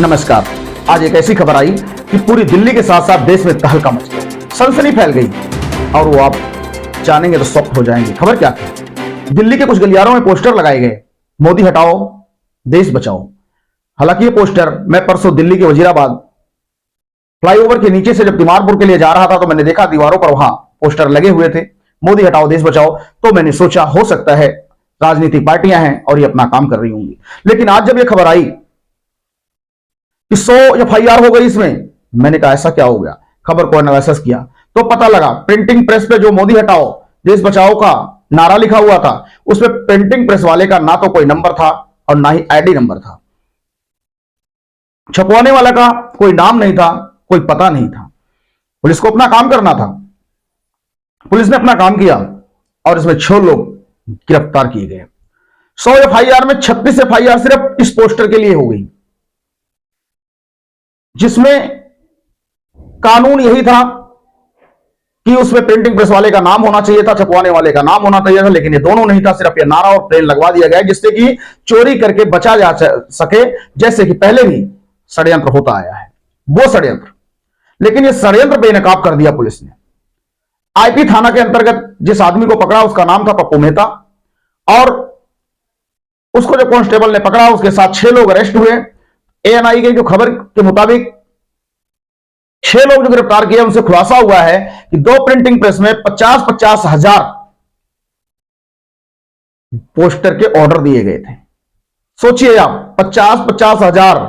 नमस्कार। आज एक ऐसी खबर आई कि पूरी दिल्ली के साथ साथ देश में तहलका मच गया, सनसनी फैल गई और वो आप जानेंगे तो शॉक्ड हो जाएंगे। खबर क्या थी? दिल्ली के कुछ गलियारों में पोस्टर लगाए गए, मोदी हटाओ देश बचाओ। हालांकि ये पोस्टर मैं परसों दिल्ली के वजीराबाद फ्लाईओवर के नीचे से जब तिमारपुर के लिए जा रहा था तो मैंने देखा दीवारों पर वहां पोस्टर लगे हुए थे, मोदी हटाओ देश बचाओ। तो मैंने सोचा हो सकता है राजनीतिक पार्टियां हैं और ये अपना काम कर रही होंगी। लेकिन आज जब ये खबर आई कि 100 FIR हो गई इसमें, मैंने कहा ऐसा क्या हो गया। खबर को एनालिसिस किया तो पता लगा प्रिंटिंग प्रेस पे जो मोदी हटाओ देश बचाओ का नारा लिखा हुआ था, उसमें प्रिंटिंग प्रेस वाले का ना तो कोई नंबर था और ना ही आईडी नंबर था। छपवाने वाला का कोई नाम नहीं था, कोई पता नहीं था। पुलिस को अपना काम करना था, पुलिस ने अपना काम किया और इसमें 6 लोग गिरफ्तार किए गए। 100 FIR में 36 FIR सिर्फ इस पोस्टर के लिए हो गई, जिसमें कानून यही था कि उसमें प्रिंटिंग प्रेस वाले का नाम होना चाहिए था, छपवाने वाले का नाम होना चाहिए था, लेकिन ये दोनों नहीं था। सिर्फ ये नारा और प्लेन लगवा दिया गया जिससे कि चोरी करके बचा जा सके, जैसे कि पहले भी षड्यंत्र होता आया है वो षड्यंत्र। लेकिन ये षड्यंत्र बेनकाब कर दिया पुलिस ने। IP थाना के अंतर्गत जिस आदमी को पकड़ा उसका नाम था पप्पू मेहता, और उसको जो कांस्टेबल ने पकड़ा उसके साथ 6 लोग अरेस्ट हुए। ANI की जो खबर के मुताबिक 6 लोग जो गिरफ्तार किए उनसे खुलासा हुआ है कि 2 प्रिंटिंग प्रेस में 50-50 हजार पोस्टर के ऑर्डर दिए गए थे। सोचिए आप, 50-50 हजार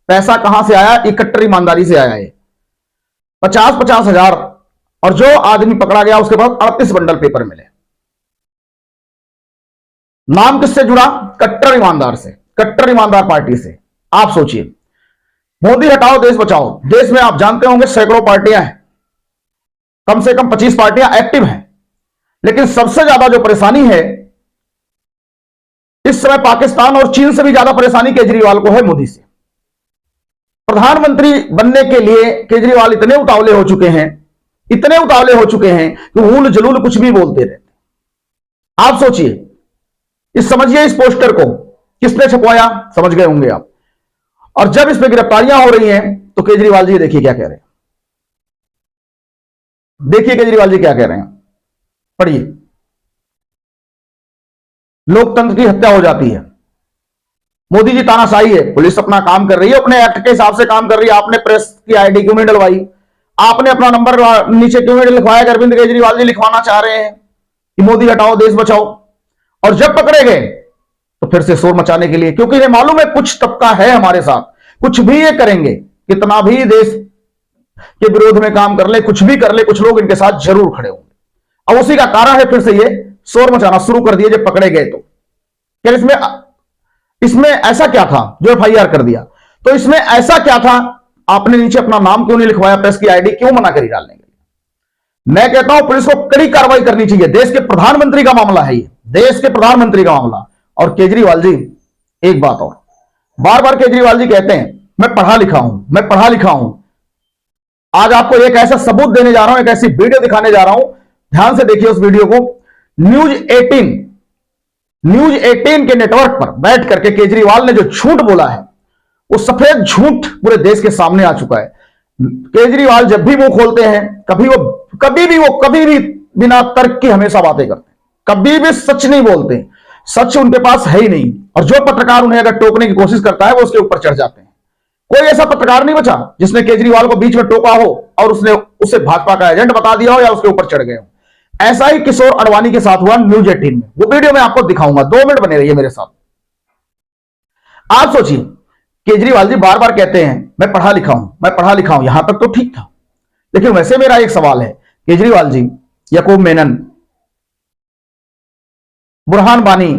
पैसा कहां से आया? इकट्ठी ईमानदारी से आया है 50-50 हजार। और जो आदमी पकड़ा गया उसके पास 38 बंडल पेपर मिले। नाम किससे जुड़ा? कट्टर ईमानदार से, कट्टर ईमानदार पार्टी से। आप सोचिए, मोदी हटाओ देश बचाओ। देश में आप जानते होंगे सैकड़ों पार्टियां हैं, कम से कम 25 पार्टियां एक्टिव हैं। लेकिन सबसे ज्यादा जो परेशानी है इस समय पाकिस्तान और चीन से भी ज्यादा परेशानी केजरीवाल को है मोदी से। प्रधानमंत्री बनने के लिए केजरीवाल इतने उतावले हो चुके हैं, इतने उतावले हो चुके हैं कि ऊल जलूल कुछ भी बोलते रहते। आप सोचिए, समझिए इस पोस्टर को किसने छपवाया, समझ गए होंगे आप। और जब इस पे गिरफ्तारियां हो रही हैं तो केजरीवाल जी देखिए क्या कह रहे हैं। देखिए केजरीवाल जी क्या कह रहे हैं, पढ़िए। लोकतंत्र की हत्या हो जाती है, मोदी जी तानाशाही है, पुलिस अपना काम कर रही है, अपने एक्ट के हिसाब से काम कर रही है। आपने प्रेस की ID क्यों नहीं डलवाई? आपने अपना नंबर नीचे क्यों नहीं लिखवाया? अरविंद केजरीवाल जी लिखवाना चाह रहे हैं कि मोदी हटाओ देश बचाओ। और जब पकड़े गए तो फिर से शोर मचाने के लिए, क्योंकि इन्हें मालूम है कुछ तबका है हमारे साथ, कुछ भी ये करेंगे, कितना भी देश के विरोध में काम कर ले, कुछ भी कर ले, कुछ लोग इनके साथ जरूर खड़े होंगे। अब उसी का कारण है फिर से ये शोर मचाना शुरू कर दिए जब पकड़े गए। तो क्या इसमें ऐसा क्या था जो FIR कर दिया? तो इसमें ऐसा क्या था? आपने नीचे अपना नाम क्यों नहीं लिखवाया? प्रेस की ID क्यों मना करी डालने के लिए? मैं कहता हूं पुलिस को कड़ी कार्रवाई करनी चाहिए। देश के प्रधानमंत्री का मामला है ये, देश के प्रधानमंत्री का मामला। और केजरीवाल जी, एक बात और, बार बार केजरीवाल जी कहते हैं मैं पढ़ा लिखा हूं, मैं पढ़ा लिखा हूं। आज आपको एक ऐसा सबूत देने जा रहा हूं, एक ऐसी वीडियो दिखाने जा रहा हूं, ध्यान से देखिए उस वीडियो को। न्यूज 18 के नेटवर्क पर बैठ करके केजरीवाल ने जो झूठ बोला है वो सफेद झूठ पूरे देश के सामने आ चुका है। केजरीवाल जब भी मुंह खोलते हैं कभी भी बिना तर्क की हमेशा बातें करते हैं, कभी भी सच नहीं बोलते। सच उनके पास है ही नहीं, और जो पत्रकार उन्हें अगर टोकने की कोशिश करता है वो उसके ऊपर चढ़ जाते हैं। कोई ऐसा पत्रकार नहीं बचा जिसने केजरीवाल को बीच में टोका हो और उसने उसे भाजपा का एजेंट बता दिया हो या उसके ऊपर चढ़ गए हो। ऐसा ही किशोर अडवाणी के साथ हुआ न्यूज 18 में। वो वीडियो मैं आपको दिखाऊंगा, 2 मिनट बने रहिए मेरे साथ। आप सोचिए, केजरीवाल जी बार बार कहते हैं मैं पढ़ा लिखा हूं, मैं पढ़ा लिखा हूं। यहां तक तो ठीक था, लेकिन वैसे मेरा एक सवाल है, केजरीवाल जी, याकूब मेनन, बुरहान वानी,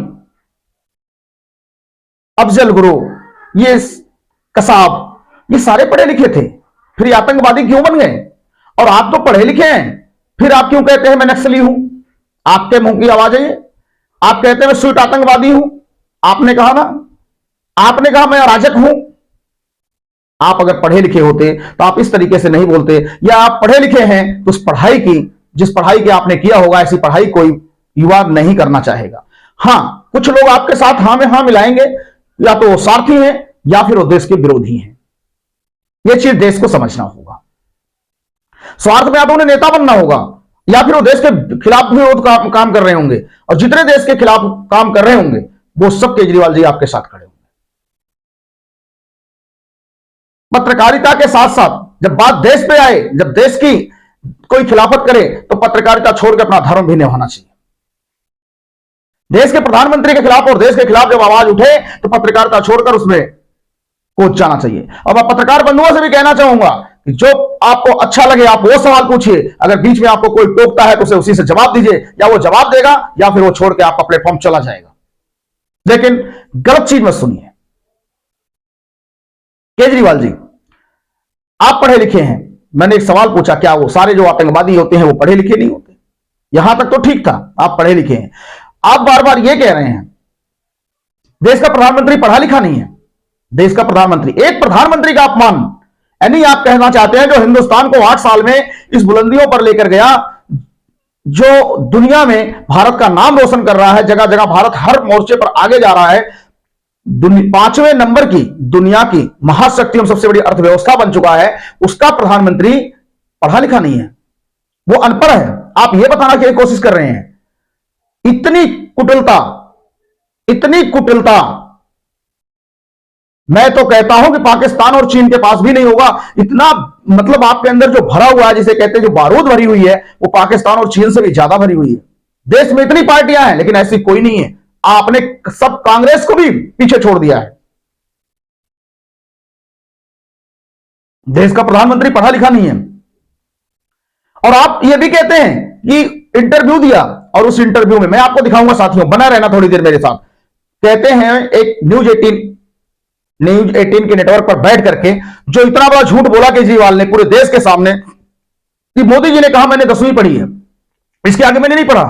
अफजल गुरु, ये कसाब, ये सारे पढ़े लिखे थे, फिर ये आतंकवादी क्यों बन गए? और आप तो पढ़े लिखे हैं, फिर आप क्यों कहते हैं मैं नक्सली हूं? आपके मुंह की आवाज है ये। आप कहते हैं मैं स्वीट आतंकवादी हूं, आपने कहा ना, आपने कहा मैं अराजक हूं। आप अगर पढ़े लिखे होते तो आप इस तरीके से नहीं बोलते, या आप पढ़े लिखे हैं तो उस पढ़ाई की, जिस पढ़ाई की आपने किया होगा, ऐसी पढ़ाई कोई युवा नहीं करना चाहेगा। हां, कुछ लोग आपके साथ हां में हां मिलाएंगे, या तो वो स्वार्थी हैं या फिर वो देश के विरोधी हैं। यह चीज देश को समझना होगा। स्वार्थ में या तो उन्हें नेता बनना होगा या फिर वो देश के खिलाफ विरोध काम कर रहे होंगे, और जितने देश के खिलाफ काम कर रहे होंगे वो सब केजरीवाल जी आपके साथ खड़े होंगे। पत्रकारिता के साथ साथ जब बात देश पे आए, जब देश की कोई खिलाफत करे तो पत्रकारिता छोड़कर अपना धर्म भी निभाना चाहिए। देश के प्रधानमंत्री के खिलाफ और देश के खिलाफ जब आवाज उठे तो पत्रकारिता छोड़कर उसमें कूद जाना चाहिए। और मैं पत्रकार बंधुओं से भी कहना चाहूंगा कि जो आपको अच्छा लगे आप वो सवाल पूछिए, अगर बीच में आपको कोई टोकता है तो उसे उसी से जवाब दीजिए, या वो जवाब देगा या फिर वो छोड़ के आपका प्लेटफॉर्म चला जाएगा, लेकिन गलत चीज मत सुनिए। केजरीवाल जी, आप पढ़े लिखे हैं, मैंने एक सवाल पूछा, क्या वो सारे जो आतंकवादी होते हैं वो पढ़े लिखे नहीं होते? यहां तक तो ठीक था, आप पढ़े लिखे हैं। आप बार बार ये कह रहे हैं देश का प्रधानमंत्री पढ़ा लिखा नहीं है। देश का प्रधानमंत्री, एक प्रधानमंत्री का अपमान, यानी आप कहना चाहते हैं जो हिंदुस्तान को 8 साल में इस बुलंदियों पर लेकर गया, जो दुनिया में भारत का नाम रोशन कर रहा है, जगह जगह भारत हर मोर्चे पर आगे जा रहा है, 5वें नंबर की दुनिया की महाशक्ति एवं सबसे बड़ी अर्थव्यवस्था बन चुका है, उसका प्रधानमंत्री पढ़ा लिखा नहीं है, वो अनपढ़ है। आप यह बताना की कोशिश कर रहे हैं। इतनी कुटिलता, इतनी कुटिलता मैं तो कहता हूं कि पाकिस्तान और चीन के पास भी नहीं होगा। इतना मतलब आपके अंदर जो भरा हुआ है, जिसे कहते हैं जो बारूद भरी हुई है, वो पाकिस्तान और चीन से भी ज्यादा भरी हुई है। देश में इतनी पार्टियां हैं लेकिन ऐसी कोई नहीं है। आपने सब कांग्रेस को भी पीछे छोड़ दिया है। देश का प्रधानमंत्री पढ़ा लिखा नहीं है। और आप ये भी कहते हैं कि इंटरव्यू दिया, और उस इंटरव्यू में मैं आपको दिखाऊंगा, साथियों बना रहना थोड़ी देर मेरे साथ। कहते हैं एक न्यूज 18 के नेटवर्क पर बैठ करके जो इतना बड़ा झूठ बोला केजरीवाल ने पूरे देश के सामने कि मोदी जी ने कहा मैंने 10वीं पढ़ी है, इसके आगे मैंने नहीं पढ़ा।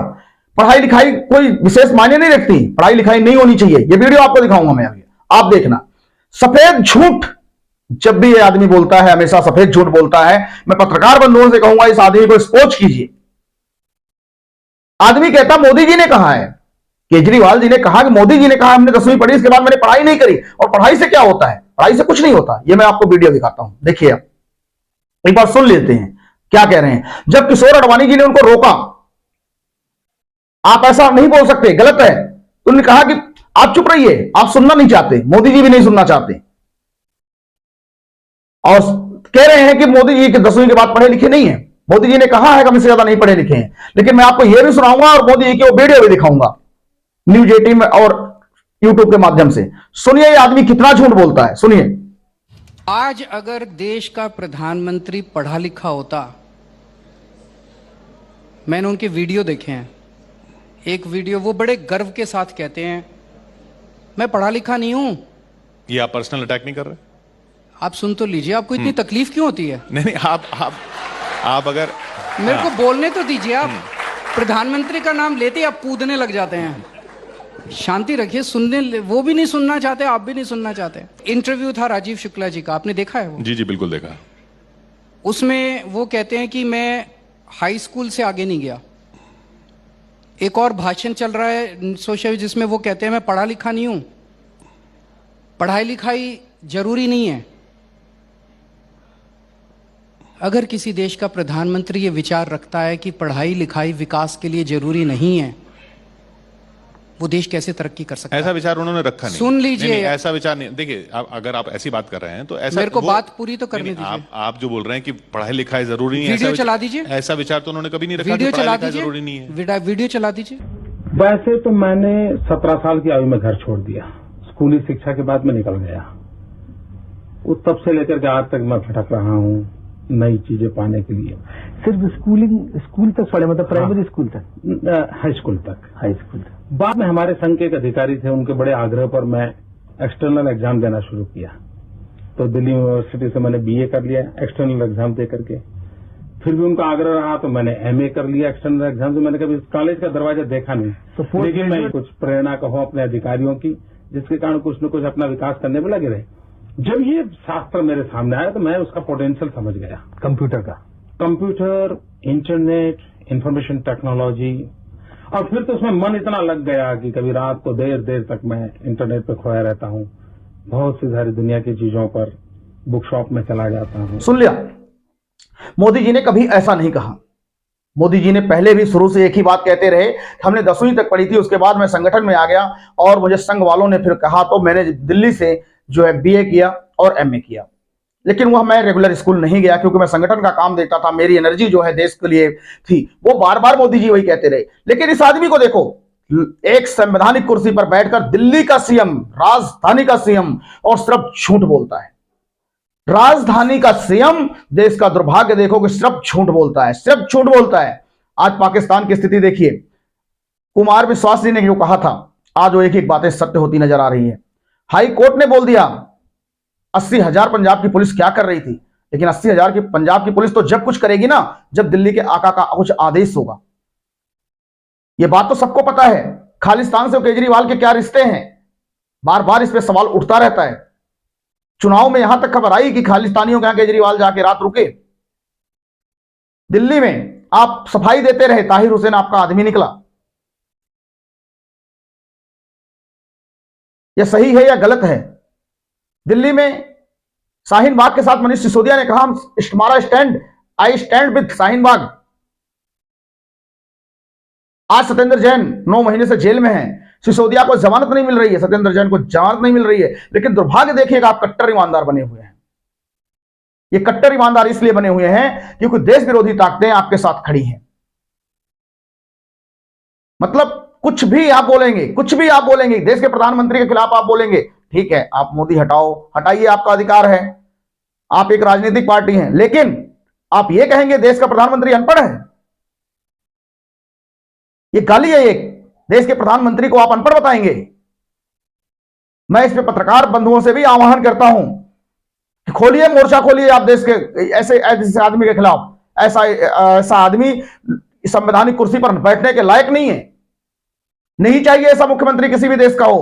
पढ़ाई लिखाई कोई विशेष मायने नहीं रखती, पढ़ाई लिखाई नहीं होनी चाहिए। ये वीडियो आपको दिखाऊंगा मैं अभी, आप देखना। सफेद झूठ जब भी ये आदमी बोलता है, हमेशा सफेद झूठ बोलता है। मैं पत्रकार बंधुओं से कहूंगा इस आदमी को एक्सपोज कीजिए। आदमी कहता मोदी जी ने कहा है, केजरीवाल जी ने कहा कि मोदी जी ने कहा हमने 10वीं पढ़ी, इसके बाद मैंने पढ़ाई नहीं करी। और पढ़ाई से क्या होता है? पढ़ाई से कुछ नहीं होता। ये मैं आपको वीडियो दिखाता हूं, देखिए आप एक बार सुन लेते हैं क्या कह रहे हैं। जब किशोर आडवाणी जी ने उनको रोका, आप ऐसा नहीं बोल सकते, गलत है, तो उन्होंने कहा कि आप चुप रहिए, आप सुनना नहीं चाहते, मोदी जी भी नहीं सुनना चाहते। और कह रहे हैं कि मोदी जी के 10वीं के बाद पढ़े लिखे नहीं है। मोदी जी ने कहा है कि हमसे ज्यादा नहीं पढ़े लिखे हैं, लेकिन मैं आपको यह भी सुनाऊंगा और मोदी जी की वो वीडियो भी दिखाऊंगा न्यूज 18 में और यूट्यूब के माध्यम से। सुनिए ये आदमी कितना झूठ बोलता है, सुनिए। आज अगर देश का प्रधानमंत्री पढ़ा लिखा होता, मैंने उनके वीडियो देखे हैं, एक वीडियो वो बड़े गर्व के साथ कहते हैं मैं पढ़ा लिखा नहीं हूं। ये आप पर्सनल अटैक नहीं कर रहे? आप सुन तो लीजिए, आपको इतनी तकलीफ क्यों होती है? नहीं, आप अगर मेरे को बोलने तो दीजिए। आप प्रधानमंत्री का नाम लेते ही आप कूदने लग जाते हैं। शांति रखिए, सुनने वो भी नहीं सुनना चाहते, आप भी नहीं सुनना चाहते। इंटरव्यू था राजीव शुक्ला जी का, आपने देखा है वो? जी बिल्कुल देखा। उसमें वो कहते हैं कि मैं हाई स्कूल से आगे नहीं गया। एक और भाषण चल रहा है सोशल, जिसमें वो कहते हैं मैं पढ़ा लिखा नहीं हूं। पढ़ाई लिखाई जरूरी नहीं है। अगर किसी देश का प्रधानमंत्री ये विचार रखता है कि पढ़ाई लिखाई विकास के लिए जरूरी नहीं है, वो देश कैसे तरक्की कर सकता है? ऐसा विचार उन्होंने रखा नहीं। सुन लीजिए, नहीं, ऐसा विचार नहीं। देखिए, अगर आप ऐसी बात कर रहे हैं तो ऐसा मेरे को बात पूरी तो करने दीजिए। आप जो बोल रहे हैं कि पढ़ाई लिखाई जरूरी नहीं है, वीडियो चला दीजिए। ऐसा विचार तो उन्होंने कभी नहीं रखा। वीडियो चला दीजिए, जरूरी नहीं है। वीडियो चला दीजिए। वैसे तो मैंने 17 साल की आयु में घर छोड़ दिया। स्कूली शिक्षा के बाद मैं निकल गया। उस तब से लेकर के आज तक मैं भटक रहा हूँ नई चीजें पाने के लिए। सिर्फ स्कूल तक पढ़े, मतलब प्राइमरी स्कूल तक? हाई स्कूल तक। हाई स्कूल तक। बाद में हमारे संघ के एक अधिकारी थे, उनके बड़े आग्रह पर मैं एक्सटर्नल एग्जाम देना शुरू किया। तो दिल्ली यूनिवर्सिटी से मैंने बीए कर लिया एक्सटर्नल एग्जाम दे करके। फिर भी उनका आग्रह रहा तो मैंने एमए कर लिया एक्सटर्नल एग्जाम से। मैंने कभी इस कॉलेज का दरवाजा देखा नहीं, तो लेकिन मैं कुछ प्रेरणा कहूं अपने अधिकारियों की, जिसके कारण कुछ न कुछ अपना विकास करने में लगे रहे। जब ये शास्त्र मेरे सामने आया तो मैं उसका पोटेंशियल समझ गया। कंप्यूटर, इंटरनेट, इंफॉर्मेशन टेक्नोलॉजी, और फिर तो उसमें मन इतना लग गया कि कभी रात को देर देर तक मैं इंटरनेट पे खोया रहता हूँ। बहुत सी सारी दुनिया की चीजों पर बुक शॉप में चला जाता हूँ। सुन लिया, मोदी जी ने कभी ऐसा नहीं कहा। मोदी जी ने पहले भी शुरू से एक ही बात कहते रहे, हमने 10वीं तक पढ़ी थी, उसके बाद मैं संगठन में आ गया और मुझे संघ वालों ने फिर कहा तो मैंने दिल्ली से जो है बीए किया और एमए किया। लेकिन वह मैं रेगुलर स्कूल नहीं गया क्योंकि मैं संगठन का काम देखता था, मेरी एनर्जी जो है देश के लिए थी। वो बार बार मोदी जी वही कहते रहे। लेकिन इस आदमी को देखो, एक संवैधानिक कुर्सी पर बैठकर दिल्ली का सीएम, राजधानी का सीएम, और सिर्फ झूठ बोलता है। राजधानी का सीएम, देश का दुर्भाग्य देखो कि सिर्फ झूठ बोलता है, सिर्फ झूठ बोलता है। आज पाकिस्तान की स्थिति देखिए, कुमार विश्वास जी ने जो कहा था, आज वो एक एक बातें सत्य होती नजर आ रही है। हाई कोर्ट ने बोल दिया 80,000 पंजाब की पुलिस क्या कर रही थी, लेकिन 80,000 की पंजाब की पुलिस तो जब कुछ करेगी ना, जब दिल्ली के आका का कुछ आदेश होगा। यह बात तो सबको पता है। खालिस्तान से केजरीवाल के क्या रिश्ते हैं, बार बार इस पर सवाल उठता रहता है। चुनाव में यहां तक खबर आई कि खालिस्तानियों के यहां केजरीवाल जाके रात रुके। दिल्ली में आप सफाई देते रहे, ताहिर हुसैन आपका आदमी निकला। यह सही है या गलत है? दिल्ली में शाहीन बाग के साथ मनीष सिसोदिया ने कहा हमारा stand, I stand with Shaheen Bagh. आज सत्येंद्र जैन 9 महीने से जेल में है, सिसोदिया को जमानत नहीं मिल रही है, सत्येंद्र जैन को जमानत नहीं मिल रही है। लेकिन दुर्भाग्य देखिएगा, आप कट्टर ईमानदार बने हुए हैं। ये कट्टर ईमानदार इसलिए बने हुए हैं क्योंकि देश विरोधी ताकतें आपके साथ खड़ी हैं। मतलब कुछ भी आप बोलेंगे, कुछ भी आप बोलेंगे, देश के प्रधानमंत्री के खिलाफ आप बोलेंगे, ठीक है, आप मोदी हटाओ, हटाइए, आपका अधिकार है, आप एक राजनीतिक पार्टी हैं। लेकिन आप ये कहेंगे देश का प्रधानमंत्री अनपढ़ है, ये गाली है। एक देश के प्रधानमंत्री को आप अनपढ़ बताएंगे? मैं इस पे पत्रकार बंधुओं से भी आह्वान करता हूं कि खोलिए मोर्चा, खोलिए आप देश के ऐसे आदमी के खिलाफ। ऐसा आदमी संवैधानिक कुर्सी पर बैठने के लायक नहीं है, नहीं चाहिए ऐसा मुख्यमंत्री किसी भी देश का हो।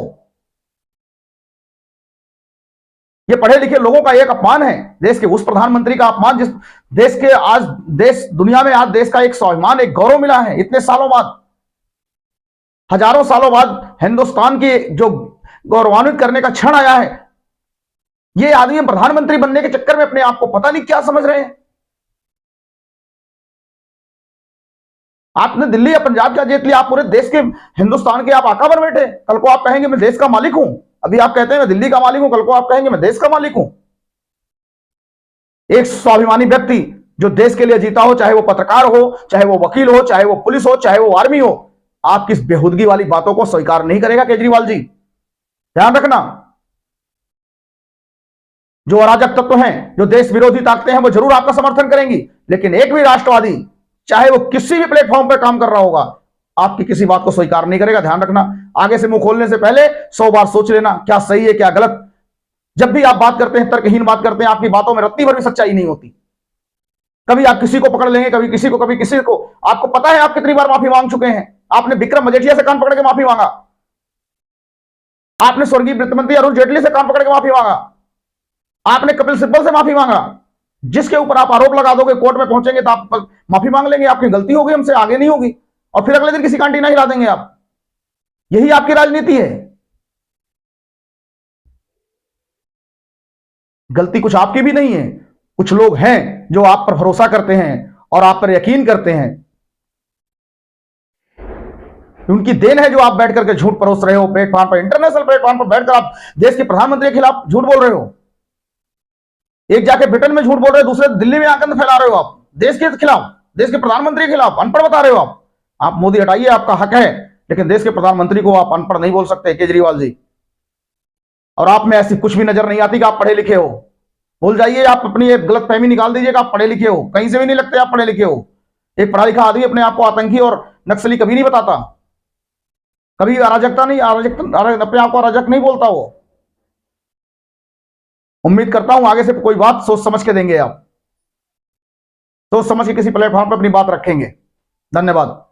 यह पढ़े लिखे लोगों का एक अपमान है, देश के उस प्रधानमंत्री का अपमान जिस देश के आज देश दुनिया में आज देश का एक स्वाभिमान, एक गौरव मिला है। इतने सालों बाद, हजारों सालों बाद हिंदुस्तान की जो गौरवान्वित करने का क्षण आया है। ये आदमी प्रधानमंत्री बनने के चक्कर में अपने आप को पता नहीं क्या समझ रहे हैं। आपने दिल्ली या पंजाब क्या जीत लिया, आप पूरे देश के, हिंदुस्तान के आप आका बन बैठे। कल को आप कहेंगे मैं देश का मालिक हूं। अभी आप कहते हैं मैं दिल्ली का मालिक हूं, कल को आप कहेंगे मैं देश का मालिक हूं। एक स्वाभिमानी व्यक्ति जो देश के लिए जीता हो, चाहे वो पत्रकार हो, चाहे वो वकील हो, चाहे वो पुलिस हो, चाहे वो आर्मी हो, आपकी इस बेहुदगी वाली बातों को स्वीकार नहीं करेगा केजरीवाल जी। ध्यान रखना, जो अराजक तत्व हैं, जो देश विरोधी ताकतें हैं, वो जरूर आपका समर्थन करेंगी। लेकिन एक भी राष्ट्रवादी, चाहे वो किसी भी प्लेटफॉर्म पर काम कर रहा होगा, आपकी किसी बात को स्वीकार नहीं करेगा। ध्यान रखना, आगे से मुंह खोलने से पहले 100 बार सोच लेना क्या सही है क्या गलत। जब भी आप बात करते हैं, तर्कहीन बात करते हैं, आपकी बातों में रत्ती भर भी सच्चाई नहीं होती। कभी आप किसी को पकड़ लेंगे, कभी किसी को, कभी किसी को। आपको पता है आप कितनी बार माफी मांग चुके हैं। आपने विक्रम मजेठिया से कान पकड़ के माफी मांगा, आपने स्वर्गीय वित्त मंत्री अरुण जेटली से कान पकड़ के माफी मांगा, आपने कपिल सिब्बल से माफी मांगा। जिसके ऊपर आप आरोप लगा दोगे, कोर्ट में पहुंचेंगे तो आप माफी मांग लेंगे, आपकी गलती होगी, हमसे आगे नहीं होगी, और फिर अगले दिन किसी का एंटीना हिला देंगे आप। यही आपकी राजनीति है। गलती कुछ आपकी भी नहीं है, कुछ लोग हैं जो आप पर भरोसा करते हैं और आप पर यकीन करते हैं। उनकी देन है जो आप बैठ करके झूठ परोस रहे हो प्लेटफॉर्म पर, इंटरनेशनल प्लेटफॉर्म पर बैठकर आप देश के प्रधानमंत्री के खिलाफ झूठ बोल रहे हो। एक जाके ब्रिटेन में झूठ बोल रहे हो, दूसरे दिल्ली में आकर फैला रहे हो आप देश के खिलाफ, देश के प्रधानमंत्री के खिलाफ। अनपढ़ बता रहे हो आप मोदी हटाइए, आपका हक है, लेकिन देश के प्रधानमंत्री को आप अनपढ़ नहीं बोल सकते केजरीवाल जी। और आप में ऐसी कुछ भी नजर नहीं आती कि आप पढ़े लिखे हो। भूल जाइए, आप अपनी एक गलत फहमी निकाल दीजिए कि आप पढ़े लिखे हो। कहीं से भी नहीं लगते आप पढ़े लिखे हो। एक पढ़ा लिखा आदमी अपने आप को आतंकी और नक्सली कभी नहीं बताता, कभी अराजकता नहीं, अपने आप को अराजक नहीं बोलता वो। उम्मीद करता हूं आगे से कोई बात सोच समझ के देंगे आप, सोच समझ के किसी प्लेटफॉर्म पर अपनी बात रखेंगे। धन्यवाद।